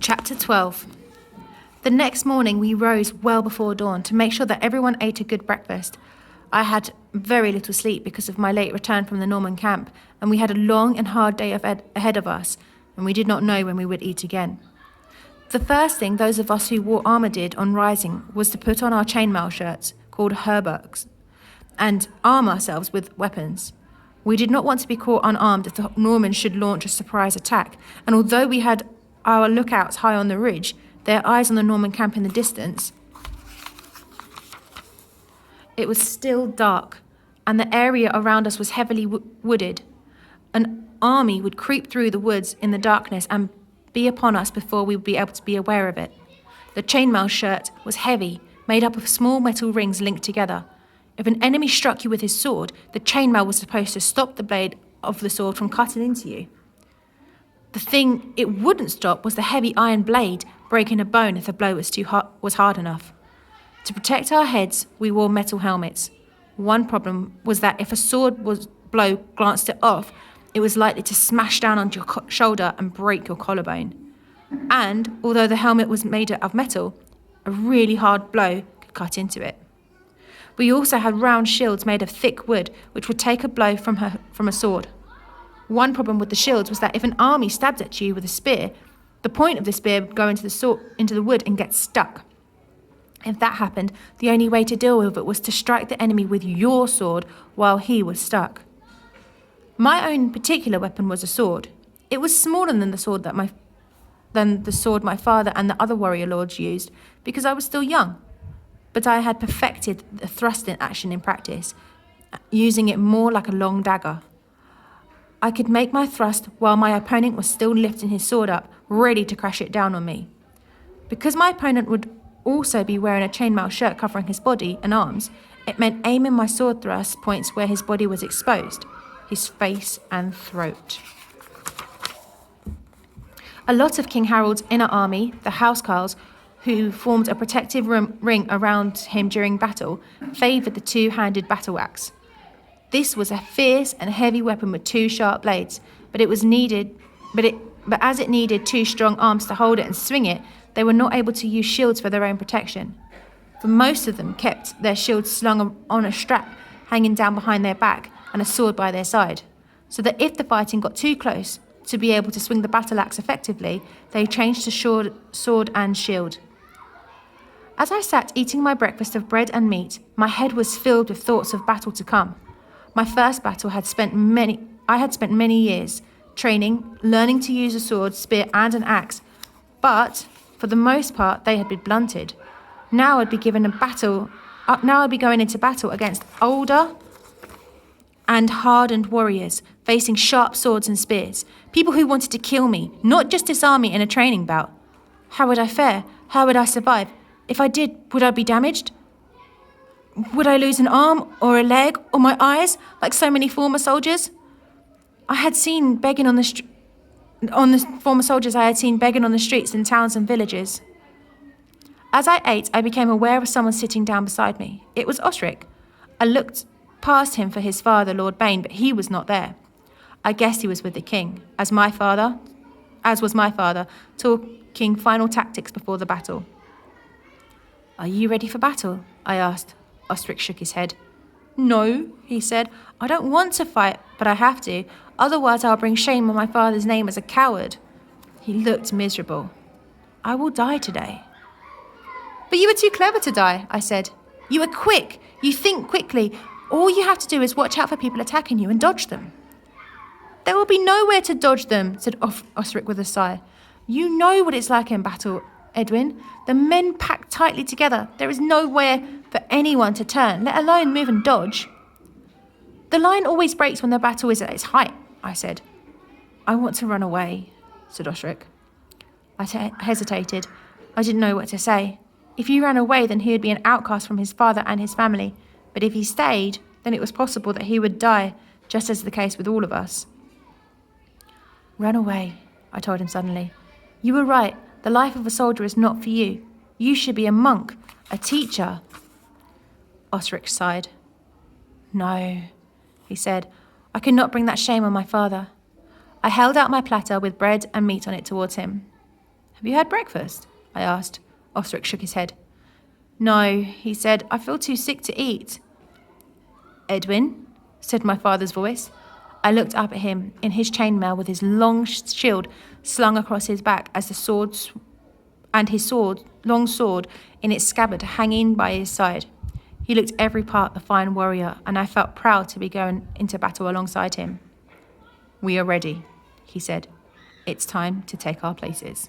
Chapter 12. The next morning we rose well before dawn to make sure that everyone ate a good breakfast. I had very little sleep because of my late return from the Norman camp, and we had a long and hard day ahead of us, and we did not know when we would eat again. The first thing those of us who wore armour did on rising was to put on our chainmail shirts, called hauberks, and arm ourselves with weapons. We did not want to be caught unarmed if the Normans should launch a surprise attack, and although we had our lookouts high on the ridge, their eyes on the Norman camp in the distance, it was still dark, and the area around us was heavily wooded. An army would creep through the woods in the darkness and be upon us before we would be able to be aware of it. The chainmail shirt was heavy, made up of small metal rings linked together. If an enemy struck you with his sword, the chainmail was supposed to stop the blade of the sword from cutting into you. The thing it wouldn't stop was the heavy iron blade breaking a bone if the blow was hard enough. To protect our heads, we wore metal helmets. One problem was that if a sword blow glanced it off, it was likely to smash down onto your shoulder and break your collarbone. And although the helmet was made of metal, a really hard blow could cut into it. We also had round shields made of thick wood, which would take a blow from a sword. One problem with the shields was that if an army stabbed at you with a spear, the point of the spear would go into the wood and get stuck. If that happened, the only way to deal with it was to strike the enemy with your sword while he was stuck. My own particular weapon was a sword. It was smaller than the sword my father and the other warrior lords used because I was still young. But I had perfected the thrusting action in practice, using it more like a long dagger. I could make my thrust while my opponent was still lifting his sword up, ready to crash it down on me. Because my opponent would also be wearing a chainmail shirt covering his body and arms, it meant aiming my sword thrust points where his body was exposed, his face and throat. A lot of King Harold's inner army, the housecarls, who formed a protective ring around him during battle, favoured the two-handed battle axe. This was a fierce and heavy weapon with two sharp blades, but as it needed two strong arms to hold it and swing it, they were not able to use shields for their own protection. For most of them kept their shields slung on a strap hanging down behind their back and a sword by their side, so that if the fighting got too close to be able to swing the battle axe effectively, they changed to sword and shield. As I sat eating my breakfast of bread and meat, my head was filled with thoughts of battle to come. My first battle I had spent many years training, learning to use a sword, spear and an axe, but for the most part they had been blunted. Now I'd be going into battle against older and hardened warriors, facing sharp swords and spears, people who wanted to kill me, not just disarm me in a training bout. How would I fare? How would I survive? If I did, would I be damaged? Would I lose an arm or a leg or my eyes like so many former soldiers? I had seen begging on the streets in towns and villages. As I ate, I became aware of someone sitting down beside me. It was Osric. I looked past him for his father, Lord Bane, but he was not there. I guessed he was with the king, as was my father, talking final tactics before the battle. "Are you ready for battle?" I asked. Osric shook his head. "No," he said. "I don't want to fight, but I have to. Otherwise I'll bring shame on my father's name as a coward." He looked miserable. "I will die today." "But you were too clever to die," I said. "You were quick. You think quickly. All you have to do is watch out for people attacking you and dodge them." "There will be nowhere to dodge them," said Osric with a sigh. "You know what it's like in battle, Edwin. The men pack tightly together. There is nowhere for anyone to turn, let alone move and dodge." "The line always breaks when the battle is at its height," I said. "I want to run away," said Osric. I hesitated. I didn't know what to say. If he ran away, then he would be an outcast from his father and his family. But if he stayed, then it was possible that he would die, just as the case with all of us. "Run away," I told him suddenly. "You were right. The life of a soldier is not for you. You should be a monk, a teacher." Osric sighed. "No," he said. "I could not bring that shame on my father." I held out my platter with bread and meat on it towards him. Have you had breakfast? I asked. Osric shook his head. No, he said, I feel too sick to eat. Edwin, said my father's voice. I looked up at him in his chainmail with his long shield slung across his back as his long sword in its scabbard hanging by his side. He looked every part the fine warrior, and I felt proud to be going into battle alongside him. We are ready, he said. It's time to take our places.